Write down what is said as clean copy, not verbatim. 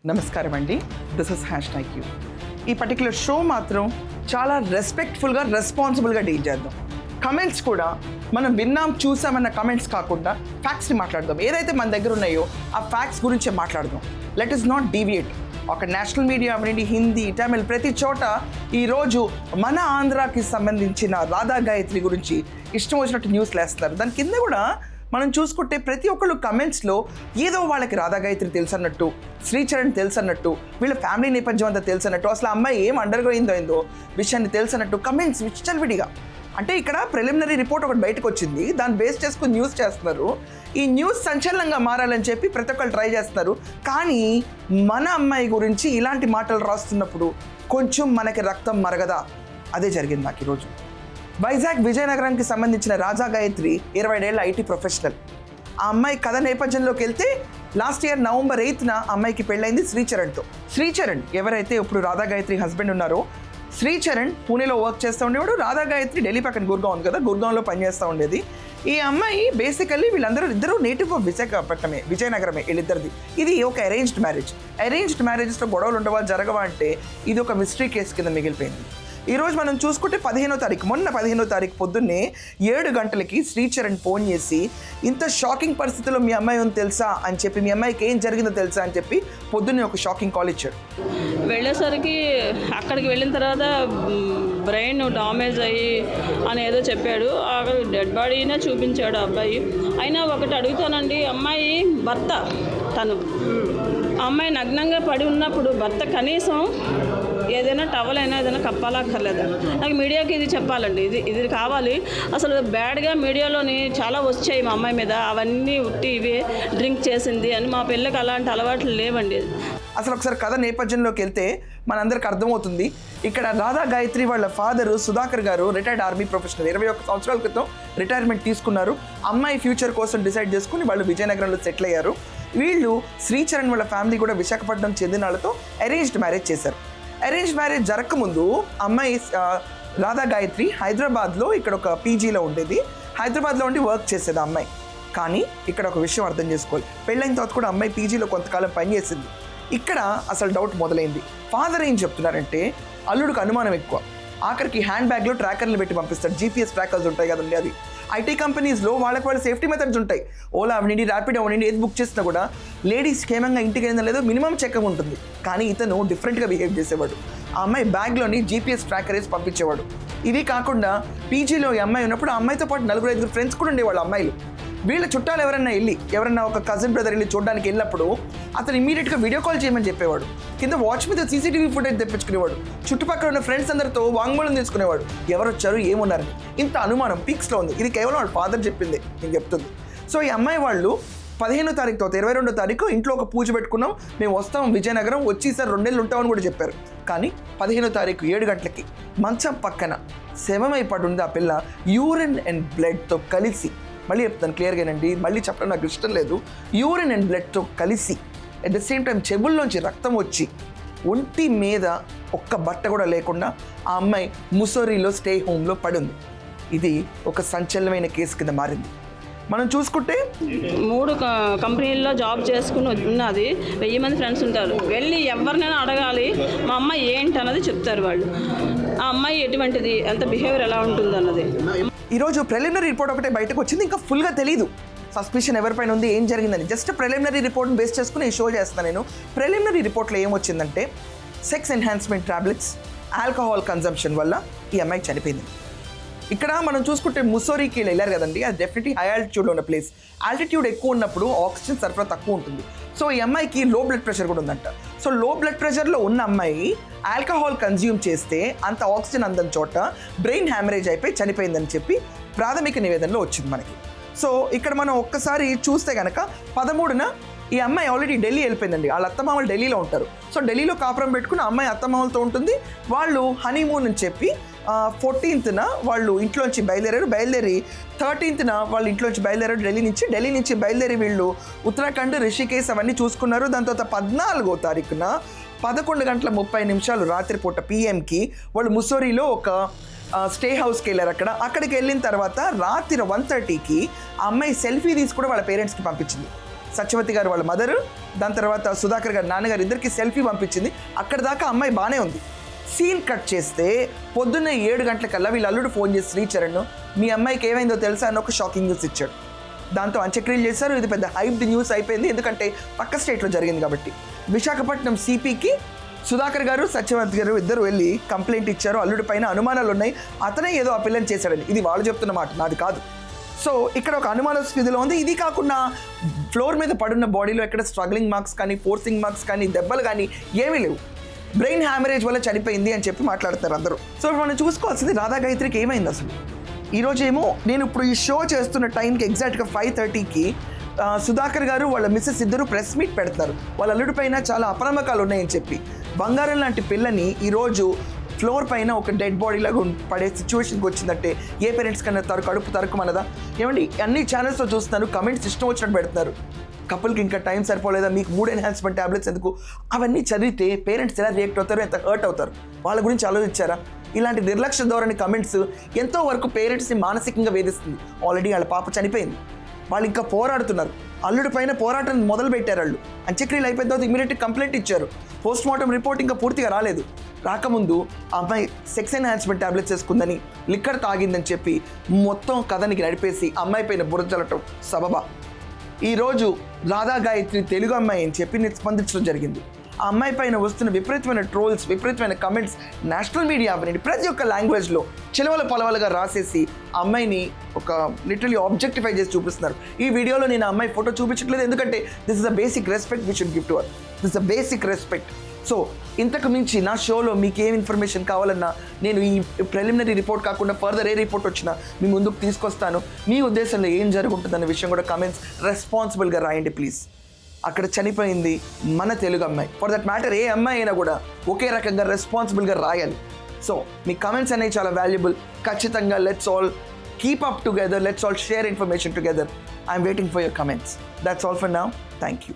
నమస్కారం అండి, this is #you. ఈ పర్టికులర్ షో మాత్రం చాలా రెస్పెక్ట్ఫుల్గా రెస్పాన్సిబుల్గా డీల్ చేద్దాం. కమెంట్స్ కూడా మనం విన్నాం చూసామన్న కమెంట్స్ కాకుండా ఫ్యాక్ట్స్ని మాట్లాడదాం. ఏదైతే మన దగ్గర ఉన్నాయో ఆ ఫ్యాక్ట్స్ గురించే మాట్లాడదాం. Let is not deviate. ఒక నేషనల్ మీడియా అవనండి, హిందీ, తమిళ్, ప్రతి చోట ఈరోజు మన ఆంధ్రాకి సంబంధించిన రాధా గాయత్రి గురించి ఇష్టం వచ్చినట్టు న్యూస్లు వేస్తున్నారు. దాని కింద కూడా మనం చూసుకుంటే ప్రతి ఒక్కళ్ళు కమెంట్స్లో ఏదో వాళ్ళకి రాధా గాయత్రి తెలుసు అన్నట్టు, శ్రీచరణ్ తెలుసు అన్నట్టు, వీళ్ళ ఫ్యామిలీ నేపథ్యం అంతా తెలుసు అన్నట్టు, అసలు అమ్మాయి ఏం అండర్గో అయిందో విషయాన్ని తెలుసు అన్నట్టు కమెంట్స్ విచ్చలవిడిగా. అంటే ఇక్కడ ప్రిలిమినరీ రిపోర్ట్ ఒకటి బయటకు వచ్చింది, దాన్ని బేస్ చేసుకుని న్యూస్ చేస్తున్నారు. ఈ న్యూస్ సంచలనంగా మారాలని చెప్పి ప్రతి ఒక్కళ్ళు ట్రై చేస్తున్నారు. కానీ మన అమ్మాయి గురించి ఇలాంటి మాటలు రాస్తున్నప్పుడు కొంచెం మనకి రక్తం మరగదా? అదే జరిగింది నాకు ఈరోజు. వైజాగ్ విజయనగరానికి సంబంధించిన రాధా గాయత్రి 20 ఏళ్ల ఐటీ ప్రొఫెషనల్. ఆ అమ్మాయి కథ నేపథ్యంలోకి వెళ్తే లాస్ట్ ఇయర్ నవంబర్ 8న అమ్మాయికి పెళ్ళైంది శ్రీచరణ్తో. శ్రీచరణ్ ఎవరైతే ఇప్పుడు రాధా గాయత్రి హస్బెండ్ ఉన్నారో, శ్రీచరణ్ పూణేలో వర్క్ చేస్తూ ఉండేవాడు, రాధా గాయత్రి ఢిల్లీ పక్కన గుర్గావ్ ఉంది కదా, గుర్గావ్లో పనిచేస్తూ ఉండేది. ఈ అమ్మాయి బేసికల్లీ ఇద్దరు నేటివ్ ఆఫ్ విశాఖపట్నమే, విజయనగరమే వీళ్ళిద్దరిది. ఇది ఒక అరేంజ్డ్ మ్యారేజ్. అరేంజ్డ్ మ్యారేజెస్లో గొడవలు ఉండవా జరగవా అంటే ఇది ఒక మిస్టరీ కేసు కింద మిగిలిపోయింది. ఈరోజు మనం చూసుకుంటే 15వ తారీఖు, మొన్న 15వ తారీఖు పొద్దున్నే 7 గంటలకి శ్రీచరణ్ ఫోన్ చేసి ఇంత షాకింగ్ పరిస్థితిలో మీ అమ్మాయి ఉంది తెలుసా అని చెప్పి, మీ అమ్మాయికి ఏం జరిగిందో తెలుసా అని చెప్పి పొద్దున్నే ఒక షాకింగ్ కాల్ ఇచ్చాడు. వెళ్ళేసరికి అక్కడికి వెళ్ళిన తర్వాత బ్రెయిన్ డామేజ్ అయ్యి అని ఏదో చెప్పాడు. డెడ్ బాడీనే చూపించాడు అబ్బాయి. అయినా ఒకటి అడుగుతానండి, అమ్మాయి భర్త తను అమ్మాయి నగ్నంగా పడి ఉన్నప్పుడు భర్త కనీసం ఏదైనా టవల్ అయినా ఏదైనా కప్పాలక్కర్లేదా? నాకు మీడియాకి ఇది చెప్పాలండి, ఇది కావాలి. అసలు బ్యాడ్గా మీడియాలోని చాలా వచ్చాయి మా అమ్మాయి మీద, అవన్నీ ఉట్టి ఇవే డ్రింక్ చేసింది అని. మా పిల్లకి అలాంటి అలవాట్లు లేవండి. అసలు ఒకసారి కథ నేపథ్యంలోకి వెళ్తే మనందరికి అర్థమవుతుంది. ఇక్కడ రాధా గాయత్రి వాళ్ళ ఫాదరు సుధాకర్ గారు రిటైర్డ్ ఆర్మీ ప్రొఫెషనల్. 21 సంవత్సరాల క్రితం రిటైర్మెంట్ తీసుకున్నారు. అమ్మాయి ఫ్యూచర్ కోసం డిసైడ్ చేసుకుని వాళ్ళు విజయనగరంలో సెటిల్ అయ్యారు. వీళ్ళు శ్రీచరణ్ వాళ్ళ ఫ్యామిలీ కూడా విశాఖపట్నం చెందిన వాళ్ళతో అరేంజ్డ్ మ్యారేజ్ చేశారు. అరేంజ్డ్ మ్యారేజ్ జరగకముందు అమ్మాయి రాధా గాయత్రి హైదరాబాద్లో ఇక్కడ ఒక పీజీలో ఉండేది. హైదరాబాద్లో ఉండి వర్క్ చేసేది అమ్మాయి. కానీ ఇక్కడ ఒక విషయం అర్థం చేసుకోవాలి, పెళ్ళైన తర్వాత కూడా అమ్మాయి పీజీలో కొంతకాలం పనిచేసింది. ఇక్కడ అసలు డౌట్ మొదలైంది. ఫాదర్ ఏం చెప్తున్నారంటే అల్లుడికి అనుమానం ఎక్కువ. ఆఖరికి హ్యాండ్ బ్యాగ్లో ట్రాకర్లు పెట్టి పంపిస్తాడు. GPS ట్రాకర్స్ ఉంటాయి కదండి, అది ఐటీ కంపెనీస్లో వాళ్ళ సేఫ్టీ మెథడ్స్ ఉంటాయి. ఓలా అవనండి, ర్యాపిడ్ అవనండి, ఏది బుక్ చేసినా కూడా లేడీస్ క్షేమంగా ఇంటికి అయిందో లేదో మినిమం చెకప్ ఉంటుంది. కానీ ఇతను డిఫరెంట్గా బిహేవ్ చేసేవాడు. ఆ అమ్మాయి బ్యాగ్లోని GPS ట్రాకర్ వేసి పంపించేవాడు. ఇది కాకుండా పీజీలో ఈ అమ్మాయి ఉన్నప్పుడు ఆ అమ్మాయితో పాటు 4-5 ఫ్రెండ్స్ కూడా ఉండేవాళ్ళు అమ్మాయిలు. వీళ్ళ చుట్టాలు ఎవరన్నా ఒక కజిన్ బ్రదర్ వెళ్ళి చూడడానికి వెళ్ళినప్పుడు అతను ఇమీడియట్గా వీడియో కాల్ చేయమని చెప్పేవాడు. కింద వాచ్ మీద CCTV ఫుటేజ్ తెప్పించుకునేవాడు. చుట్టుపక్కల ఉన్న ఫ్రెండ్స్ అందరితో వాంగ్మూలం తీసుకునేవాడు, ఎవరు వచ్చారు ఏమున్నారని. ఇంత అనుమానం పీక్స్లో ఉంది. ఇది కేవలం వాళ్ళ ఫాదర్ చెప్పింది, నేను చెప్తుంది. సో ఈ అమ్మాయి వాళ్ళు 15వ తారీఖు తర్వాత 22వ తారీఖు ఇంట్లో ఒక పూజ పెట్టుకున్నాం, మేము వస్తాం విజయనగరం, వచ్చి సార్ 2 నెలలు ఉంటామని కూడా చెప్పారు. కానీ 15వ తారీఖు 7 గంటలకి మంచం పక్కన శవమై పడి ఉంది ఆ పిల్ల, యూరిన్ అండ్ బ్లడ్తో కలిసి. మళ్ళీ చెప్తాను క్లియర్గానండి, మళ్ళీ చెప్పడం నాకు ఇష్టం లేదు. యూరిన్ అండ్ బ్లడ్తో కలిసి అట్ ద సేమ్ టైం చెవుల్లోంచి రక్తం వచ్చి ఒంటి మీద ఒక్క బట్ట కూడా లేకుండా ఆ అమ్మాయి ముసోరీలో స్టే హోమ్లో పడింది. ఇది ఒక సంచలనమైన కేసు కింద మారింది. మనం చూసుకుంటే 3 కంపెనీల్లో జాబ్ చేసుకుని ఉన్నది, 1000 మంది ఫ్రెండ్స్ ఉంటారు. వెళ్ళి ఎవరినైనా అడగాలి మా అమ్మాయి ఏంటి అన్నది చెప్తారు వాళ్ళు. ఆ అమ్మాయి ఎటువంటిది, ఎంత బిహేవియర్ ఎలా ఉంటుంది అన్నది. ఈరోజు ప్రిలిమినరీ రిపోర్ట్ ఒకటే బయటకు వచ్చింది, ఇంకా ఫుల్గా తెలీదు సస్పిషన్ ఎవరిపైన ఉంది, ఏం జరిగిందని. జస్ట్ ప్రిలిమినరీ రిపోర్ట్ని బేస్ చేసుకుని ఈ షో చేస్తాను నేను. ప్రిలిమినరీ రిపోర్ట్లో ఏమొచ్చిందంటే sex enhancement tablets, alcohol consumption వల్ల ఈ అమ్మాయి చనిపోయింది. ఇక్కడ మనం చూసుకుంటే ముసోరీకి వెళ్ళారు కదండి, అది డెఫినెట్లీ హై ఆల్టిట్యూడ్లో ఉన్న ప్లేస్. ఆల్టిట్యూడ్ ఎక్కువ ఉన్నప్పుడు ఆక్సిజన్ సరఫరా తక్కువ ఉంటుంది. సో ఈ అమ్మాయికి లో బ్లడ్ ప్రెషర్ కూడా ఉందంట. సో లో బ్లడ్ ప్రెషర్లో ఉన్న అమ్మాయి ఆల్కహాల్ కన్జ్యూమ్ చేస్తే అంత ఆక్సిజన్ అందని చోట బ్రెయిన్ హ్యామరేజ్ అయిపోయి చనిపోయిందని చెప్పి ప్రాథమిక నివేదనలో వచ్చింది మనకి. సో ఇక్కడ మనం ఒక్కసారి చూస్తే కనుక 13న ఈ అమ్మాయి ఆల్రెడీ ఢిల్లీ వెళ్ళిపోయిందండి. వాళ్ళ అత్తమామలు ఢిల్లీలో ఉంటారు. సో ఢిల్లీలో కాపురం పెట్టుకుని అమ్మాయి అత్తమామలతో ఉంటుంది. వాళ్ళు హనీమూన్ అని చెప్పి 14న వాళ్ళు ఇంట్లోంచి బయలుదేరి 13న వాళ్ళు ఇంట్లోంచి బయలుదేరారు ఢిల్లీ నుంచి బయలుదేరి వీళ్ళు ఉత్తరాఖండ్, రిషికేశ్ అవన్నీ చూసుకున్నారు. దాని తర్వాత 14వ తారీఖున 11:30 రాత్రిపూట PMకి వాళ్ళు ముసోరీలో ఒక స్టే హౌస్కి వెళ్ళారు. అక్కడికి వెళ్ళిన తర్వాత రాత్రి 1:30కి ఆ అమ్మాయి సెల్ఫీ తీసి కూడా వాళ్ళ పేరెంట్స్కి పంపించింది. సత్యవతి గారు వాళ్ళ మదరు, దాని తర్వాత సుధాకర్ గారు నాన్నగారు ఇద్దరికి సెల్ఫీ పంపించింది. అక్కడ దాకా అమ్మాయి బాగానే ఉంది. సీన్ కట్ చేస్తే పొద్దున్న 7 గంటలకల్లా వీళ్ళ అల్లుడు ఫోన్ చేసి శ్రీచరణ్ మీ అమ్మాయికి ఏమైందో తెలుసా అని ఒక షాకింగ్ న్యూస్ ఇచ్చాడు. దాంతో అంత్యక్రియలు చేశారు. ఇది పెద్ద హైప్ న్యూస్ అయిపోయింది, ఎందుకంటే పక్క స్టేట్లో జరిగింది కాబట్టి. విశాఖపట్నం సిపికి సుధాకర్ గారు సత్యవతి గారు ఇద్దరు వెళ్ళి కంప్లైంట్ ఇచ్చారు. అల్లుడి పైన అనుమానాలు ఉన్నాయి, అతనే ఏదో ఆ పిల్లని చేశాడని. ఇది వాళ్ళు చెప్తున్న మాట, నాది కాదు. సో ఇక్కడ ఒక అనుమాన స్థితిలో ఉంది. ఇది కాకుండా ఫ్లోర్ మీద పడున్న బాడీలో ఎక్కడ స్ట్రగ్లింగ్ మార్క్స్ కానీ, ఫోర్సింగ్ మార్క్స్ కానీ, దెబ్బలు కానీ ఏమీ లేవు. బ్రెయిన్ హ్యామరేజ్ వల్ల చనిపోయింది అని చెప్పి మాట్లాడుతారు అందరూ. సో మనం చూసుకోవాల్సింది రాధా గాయత్రికి ఏమైంది అసలు. ఈరోజేమో నేను ఇప్పుడు ఈ షో చేస్తున్న టైంకి ఎగ్జాక్ట్గా 5:30కి సుధాకర్ గారు వాళ్ళ మిస్సెస్ ఇద్దరు ప్రెస్ మీట్ పెడతారు. వాళ్ళ అల్లుడి పైన చాలా అపనమ్మకాలు ఉన్నాయని చెప్పి. బంగారం లాంటి పిల్లని ఈరోజు ఫ్లోర్ పైన ఒక డెడ్ బాడీ లాగా పడే సిచ్యువేషన్కి వచ్చిందంటే ఏ పేరెంట్స్ కన్నా కడుపు తరుకుమన్నదా? ఏమండి, అన్ని ఛానల్స్లో చూస్తున్నారు, కమెంట్స్ ఇష్టం వచ్చినట్టు పెడుతున్నారు. కపుల్కి ఇంకా టైం సరిపోలేదా, మీకు మూడ్ ఎన్హాన్స్మెంట్ ట్యాబ్లెట్స్ ఎందుకు, అవన్నీ చదివితే పేరెంట్స్ ఎలా రియాక్ట్ అవుతారు, ఎంత హర్ట్ అవుతారు, వాళ్ళ గురించి ఆలోచించారా? ఇలాంటి నిర్లక్ష్య ధోరణి కమెంట్స్ ఎంతో వరకు పేరెంట్స్ని మానసికంగా వేధిస్తుంది. ఆల్రెడీ వాళ్ళ పాప చనిపోయింది, వాళ్ళు ఇంకా పోరాడుతున్నారు. అల్లుడి పైన పోరాటం మొదలు పెట్టారు. వాళ్ళు అంత్యక్రియలు అయిపోయిన తర్వాత ఇమీడియట్గా కంప్లైంట్ ఇచ్చారు. పోస్ట్ మార్టం రిపోర్ట్ ఇంకా పూర్తిగా రాలేదు. రాకముందు అమ్మాయి సెక్స్ ఎన్హాన్స్మెంట్ ట్యాబ్లెట్స్ వేసుకుందని, లిక్కర్ తాగిందని చెప్పి మొత్తం కథనికి నడిపేసి అమ్మాయి పైన బురద చల్లటం సబబా. ఈరోజు రాధా గాయత్రి తెలుగు అమ్మాయి అని చెప్పి స్పందించడం జరిగింది. ఆ అమ్మాయి పైన వస్తున్న విపరీతమైన ట్రోల్స్, విపరీతమైన కమెంట్స్ నేషనల్ మీడియా అవన్నీ ప్రతి ఒక్క లాంగ్వేజ్లో చిలవల పొలవలుగా రాసేసి ఆ అమ్మాయిని ఒక లిటరలీ ఆబ్జెక్టిఫై చేసి చూపిస్తున్నారు. ఈ వీడియోలో నేను ఆ అమ్మాయి ఫోటో చూపించట్లేదు, ఎందుకంటే this is a basic respect we should give to her. This is a basic respect. So ఇంతకు మించి నా షోలో మీకు ఏం ఇన్ఫర్మేషన్ కావాలన్నా నేను ఈ ప్రిలిమినరీ రిపోర్ట్ కాకుండా ఫర్దర్ ఏ రిపోర్ట్ వచ్చినా మీ ముందుకు తీసుకొస్తాను. మీ ఉద్దేశంలో ఏం జరుగుతుందన్న విషయం కూడా కమెంట్స్ రెస్పాన్సిబుల్గా రాయండి ప్లీజ్. అక్కడ చనిపోయింది మన తెలుగు అమ్మాయి. ఫర్ దట్ మ్యాటర్ ఏ అమ్మాయి అయినా కూడా ఒకే రకంగా రెస్పాన్సిబుల్గా రాయాలి. సో మీ కమెంట్స్ అనేవి చాలా వాల్యుబుల్. ఖచ్చితంగా let's all keep up together, let's all share information together. I'm waiting for your comments. That's all for now. Thank you.